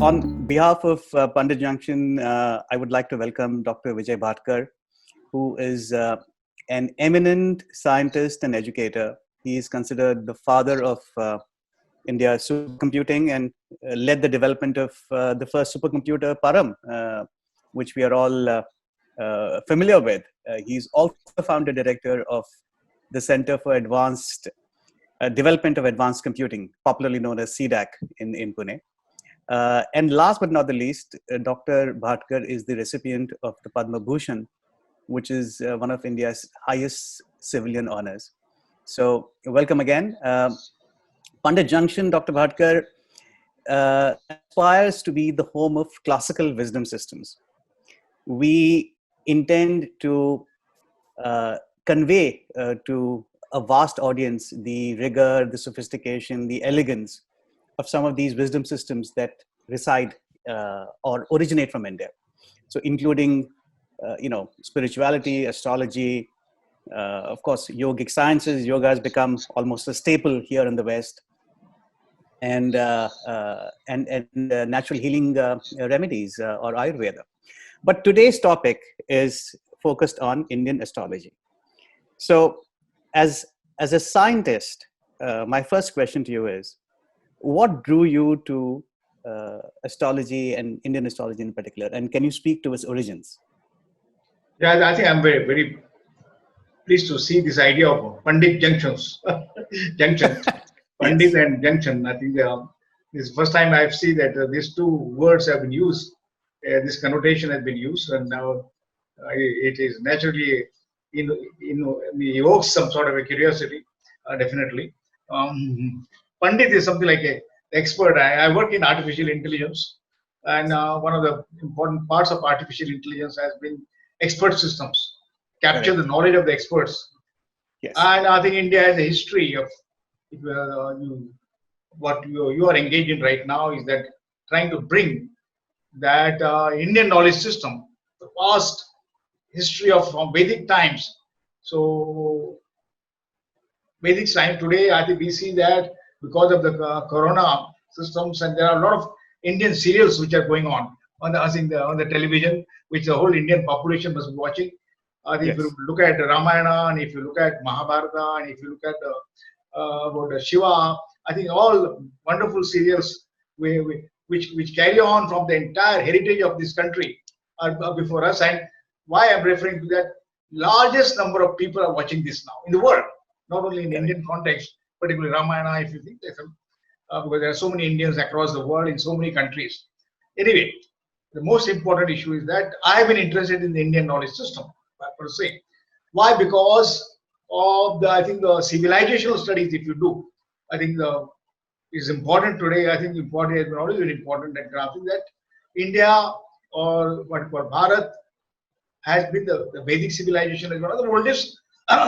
On behalf of Pundit Junction, I would like to welcome Dr. Vijay Bhatkar, who is an eminent scientist and educator. He is considered the father of India's supercomputing and led the development of the first supercomputer, Param, which we are all familiar with. He's also the founder director of the Center for Advanced Development of Advanced Computing, popularly known as CDAC in Pune. And last but not the least, Dr. Bhatkar is the recipient of the Padma Bhushan, which is one of India's highest civilian honors. So welcome again. Pundit Junction, Dr. Bhatkar, aspires to be the home of classical wisdom systems. We intend to convey to a vast audience the rigor, the sophistication, the elegance of some of these wisdom systems that reside or originate from India. So including, spirituality, astrology, of course, yogic sciences. Yoga has become almost a staple here in the West, and natural healing remedies or Ayurveda. But today's topic is focused on Indian astrology. So as a scientist, my first question to you is, what drew you to astrology and Indian astrology in particular? And can you speak to its origins? Yeah, I think I'm very, very pleased to see this idea of Pundit Junctions. Junction. Pandit Yes. and Junction. I think this is the first time I've seen that these two words have been used. This connotation has been used, and now it is naturally, evokes some sort of a curiosity, definitely. Pandit is something like a expert. I work in artificial intelligence, and one of the important parts of artificial intelligence has been expert systems, capture the Correct. knowledge of the experts. Yes. And I think India has a history of what you are engaged in right now is that trying to bring that Indian knowledge system, the past history of from Vedic times. So Vedic time today, I think we see that because of the corona systems, and there are a lot of Indian serials which are going on the, I think on the television, which the whole Indian population must be watching. I think if you Yes. look at Ramayana, and if you look at Mahabharata, and if you look at about Shiva, I think all wonderful serials which carry on from the entire heritage of this country are before us. And why I'm referring to that, largest number of people are watching this now in the world, not only in Correct. Indian context, particularly Ramayana, if you think, because there are so many Indians across the world in so many countries. Anyway, the most important issue is that I've been interested in the Indian knowledge system per se. Why? Because of the, I think, the civilizational studies. If you do, I think is important today. I think important has been always very important that grasping that India, or what for Bharat, has been the Vedic civilization is one of the oldest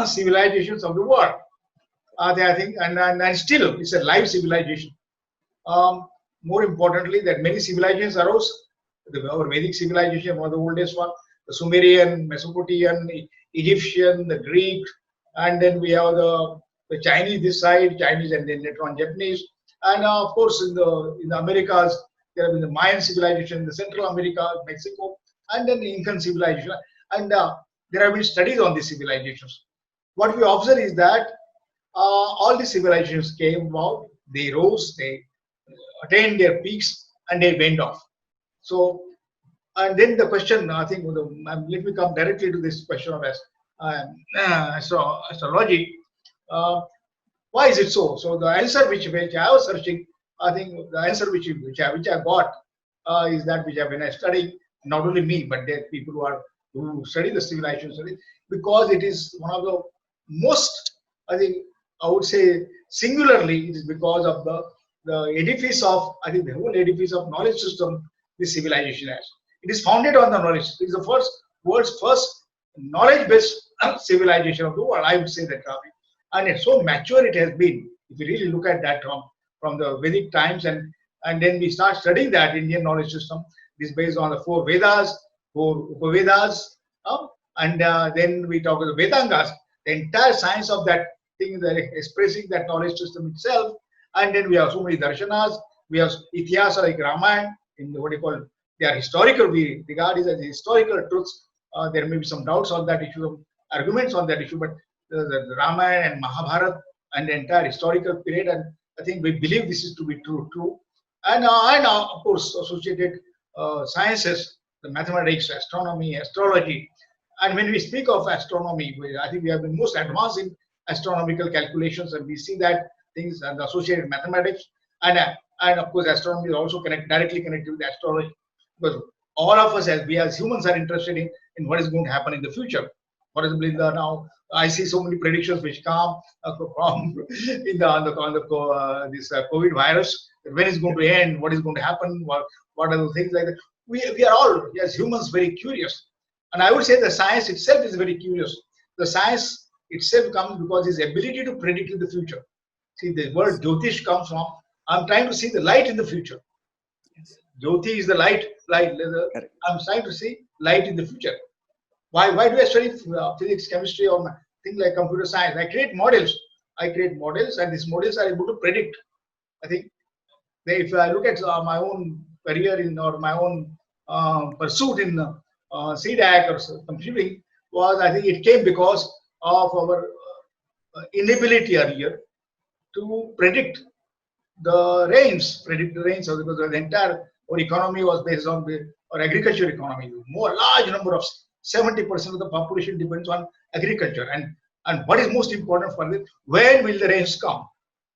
civilizations of the world. I think, and still it's a live civilization. More importantly, that many civilizations arose. Our Vedic civilization, one of the oldest one, the Sumerian, Mesopotamian, Egyptian, the Greek, and then we have the Chinese this side, Chinese, and then later on Japanese, and of course in the Americas there have been the Mayan civilization, in the Central America, Mexico, and then the Incan civilization, and there have been studies on these civilizations. What we observe is that all these civilizations came about, they rose, they attained their peaks, and they went off. So, and then the question, I think, let me come directly to this question of astrology. Uh, why is it so? So the answer which I was searching, I think the answer which I got is that which I've been studying, not only me, but there are people who study the civilization study, because it is one of the most, I think, I would say singularly, it is because of the edifice of, I think, the whole edifice of knowledge system this civilization has. It is founded on the knowledge. It is the world's first knowledge-based civilization of the world. I would say that, and it's so mature it has been. If you really look at that from the Vedic times, and then we start studying that Indian knowledge system, it is based on the four Vedas, four Upavedas, and then we talk about the Vedangas, the entire science of that thing, that expressing that knowledge system itself. And then we have so many darshanas, we have Itihasa like Ramayana, in what you call, they are historical, we regard it as historical truths. There may be some doubts on that issue, some arguments on that issue, but the Ramayana and Mahabharata and the entire historical period, and I think we believe this is to be true. And of course, associated sciences, the mathematics, astronomy, astrology. And when we speak of astronomy, I think we have been most advanced in astronomical calculations, and we see that things and the associated mathematics, and of course, astronomy is also directly connected with astrology, because all of us, as humans, are interested in what is going to happen in the future. For example, now I see so many predictions which come from in this COVID virus. When it's going to end? What is going to happen? What are the things like that? We are all, as humans, very curious, and I would say the science itself is very curious. The science itself comes because its ability to predict in the future. See, the word Jyotish comes from, I'm trying to see the light in the future. Jyoti is the light. I'm trying to see light in the future. Why do I study physics, chemistry, or things like computer science? I create models, and these models are able to predict. I think if I look at my own career or my own pursuit in CDAC or computing, I think it came because of our inability earlier to predict the rains, because the entire our economy was based on our agriculture economy. More large number of 70% of the population depends on agriculture, and what is most important for this, when will the rains come?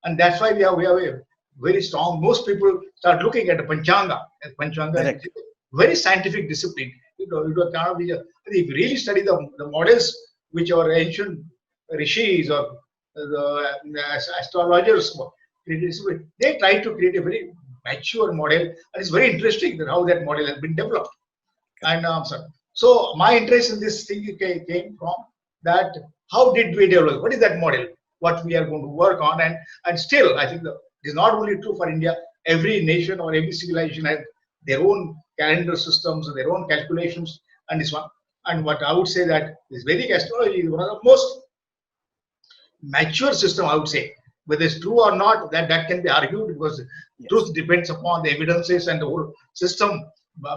And that's why we have a very strong. Most people start looking at the Panchanga. Panchanga is a very scientific discipline. If you really study the models which our ancient rishis or the astrologers, they try to create a very mature model, and it's very interesting that how that model has been developed. And so my interest in this thing came from that. How did we develop? What is that model? What we are going to work on, and still, I think it is not only true for India. Every nation or every civilization has their own calendar systems, their own calculations, and this one. And what I would say that this Vedic astrology is one of the most mature system, I would say. Whether it's true or not, that can be argued, because truth depends upon the evidences and the whole system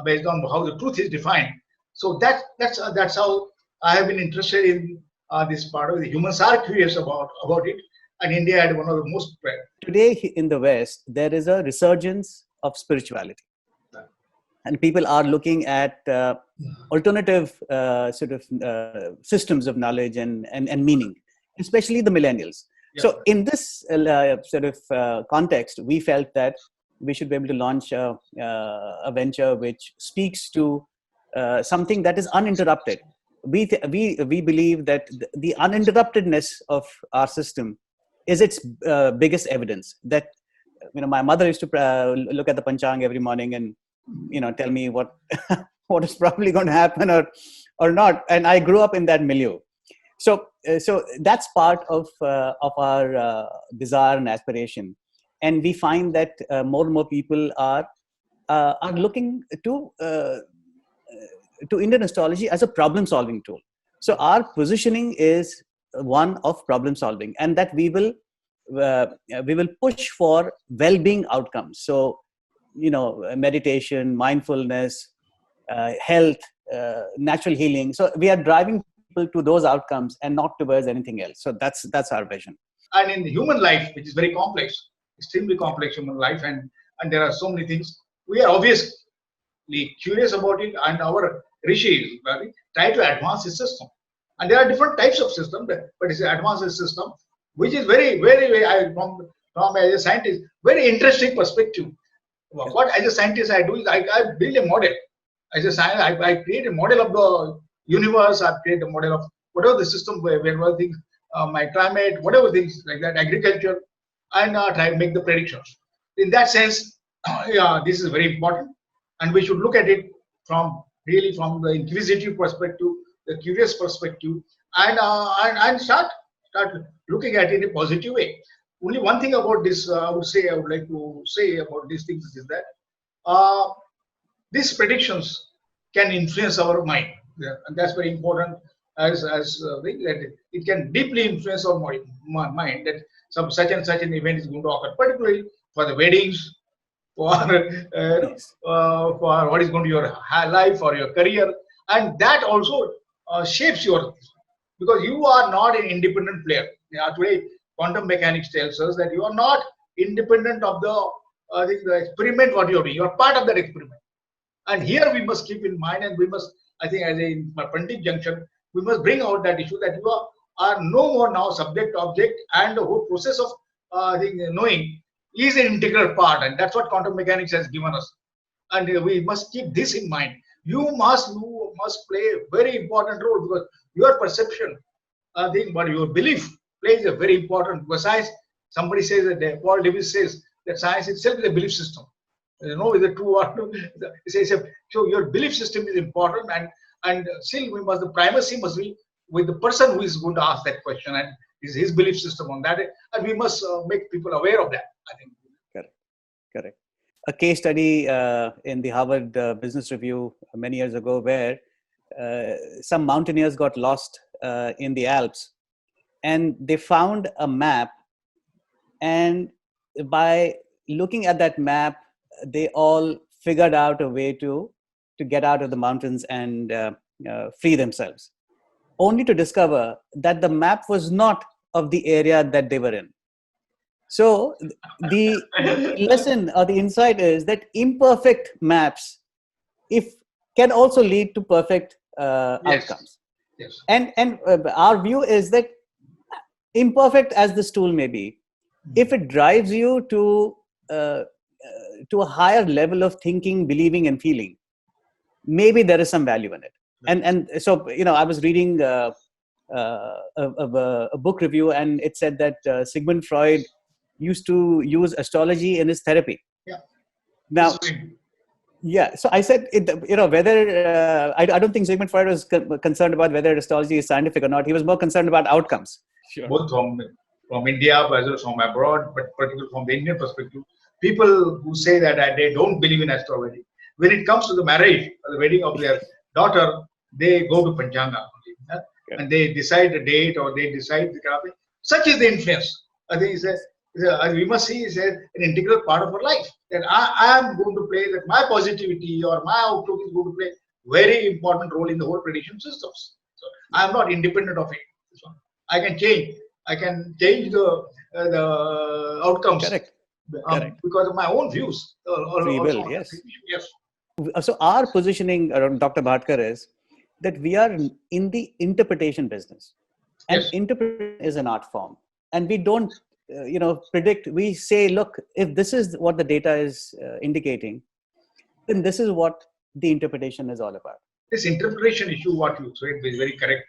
based on how the truth is defined. So that's how I have been interested in this part of it. Humans are curious about it, and India had one of the most. Today in the West, there is a resurgence of spirituality, and people are looking at alternative sort of systems of knowledge and meaning, especially the millennials. Yeah. So in this sort of context, we felt that we should be able to launch a venture which speaks to something that is uninterrupted. We believe that the uninterruptedness of our system is its biggest evidence. That my mother used to look at the Panchang every morning and tell me what what is probably going to happen or not. And I grew up in that milieu. So that's part of our desire and aspiration, and we find that more and more people are looking to Indian astrology as a problem-solving tool. So our positioning is one of problem-solving, and that we will push for well-being outcomes. So meditation, mindfulness, health, natural healing. So we are driving to those outcomes and not towards anything else. So that's our vision. And in human life, which is very complex, extremely complex human life, and there are so many things, we are obviously curious about it, and our rishis try to advance the system. And there are different types of system, but it's an advanced system, which is very, very, very from as a scientist, very interesting perspective. What as a scientist I do is I build a model. As a scientist, I create a model of the universe. I create a model of whatever the system, where things, my climate, whatever things like that, agriculture, and try to make the predictions. In that sense, this is very important, and we should look at it from the inquisitive perspective, the curious perspective, and start looking at it in a positive way. Only one thing about this, I would like to say about these things is that these predictions can influence our mind. Yeah, and that's very important. That it can deeply influence our mind that such and such an event is going to occur, particularly for the weddings, Yes. for what is going to be your life or your career, and that also shapes your, because you are not an independent player. Today, quantum mechanics tells us that you are not independent of the experiment what you are doing. You are part of that experiment. And here we must keep in mind, and we must, I think, as in Pundit Junction, we must bring out that issue that you are no more now subject, object, and the whole process of I think knowing is an integral part, and that's what quantum mechanics has given us. And we must keep this in mind. You must play a very important role, because your perception, I think, but your belief plays a very important. Because science, somebody says that Paul Davies says that science itself is a belief system. You know, is it true or not? So your belief system is important, and still we must, the primacy must be with the person who is going to ask that question, and is his belief system on that, and we must make people aware of that, I think. Correct. Correct. A case study in the Harvard Business Review many years ago, where some mountaineers got lost in the Alps, and they found a map, and by looking at that map, they all figured out a way to get out of the mountains and free themselves, only to discover that the map was not of the area that they were in. So the lesson or the insight is that imperfect maps, if can also lead to perfect Yes. outcomes. Yes. And our view is that imperfect as this tool may be, if it drives you to a higher level of thinking, believing, and feeling, maybe there is some value in it. And so, you know, I was reading a book review, and it said that Sigmund Freud used to use astrology in his therapy. Yeah. Now, yeah. So I said, you know, whether I don't think Sigmund Freud was concerned about whether astrology is scientific or not. He was more concerned about outcomes. Sure. Both from India as well as from abroad, but particularly from the Indian perspective, people who say that they don't believe in astrology, when it comes to the marriage or the wedding of their daughter, they go to Panchanga, and they decide the date, or they decide the topic. Such is the influence. I think we must see it's an integral part of our life. That I am going to play, that my positivity or my outlook is going to play very important role in the whole prediction systems. So I am not independent of it. I can change. I can change the outcomes. Correct. Correct. Because of my own views. Free will, yes. Yes. So our positioning around Dr. Bhatkar is that we are in the interpretation business, and Yes. interpretation is an art form, and we don't predict. We say, look, if this is what the data is indicating, then this is what the interpretation is all about. This interpretation issue, what you said, is very correct.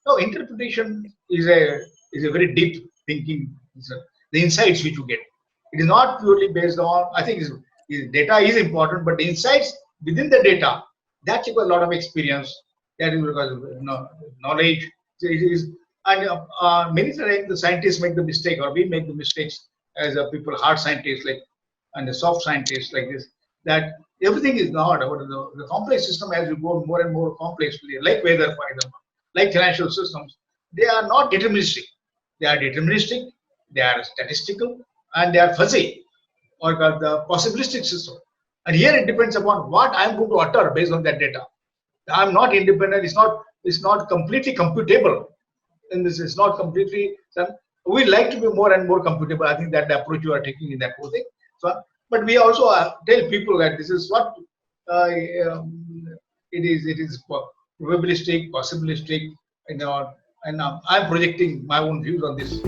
No, interpretation is a very deep thinking. The insights which you get, it is not purely based on, I think data is important, but the insights within the data, that requires a lot of experience. That is because of knowledge. And many times the scientists make the mistake, or we make the mistakes as a people, hard scientists and the soft scientists like this, that everything is not about the complex system. As you go more and more complex, like weather, for example, like financial systems, they are not deterministic. They are deterministic, they are statistical, and they are fuzzy, or the possibilistic system. And here it depends upon what I am going to utter based on that data. I am not independent. It's not completely computable. And this is not completely. We like to be more and more computable. I think that the approach you are taking in that whole thing. So, but we also tell people that this is what it is. It is probabilistic, possibilistic, and I'm projecting my own views on this.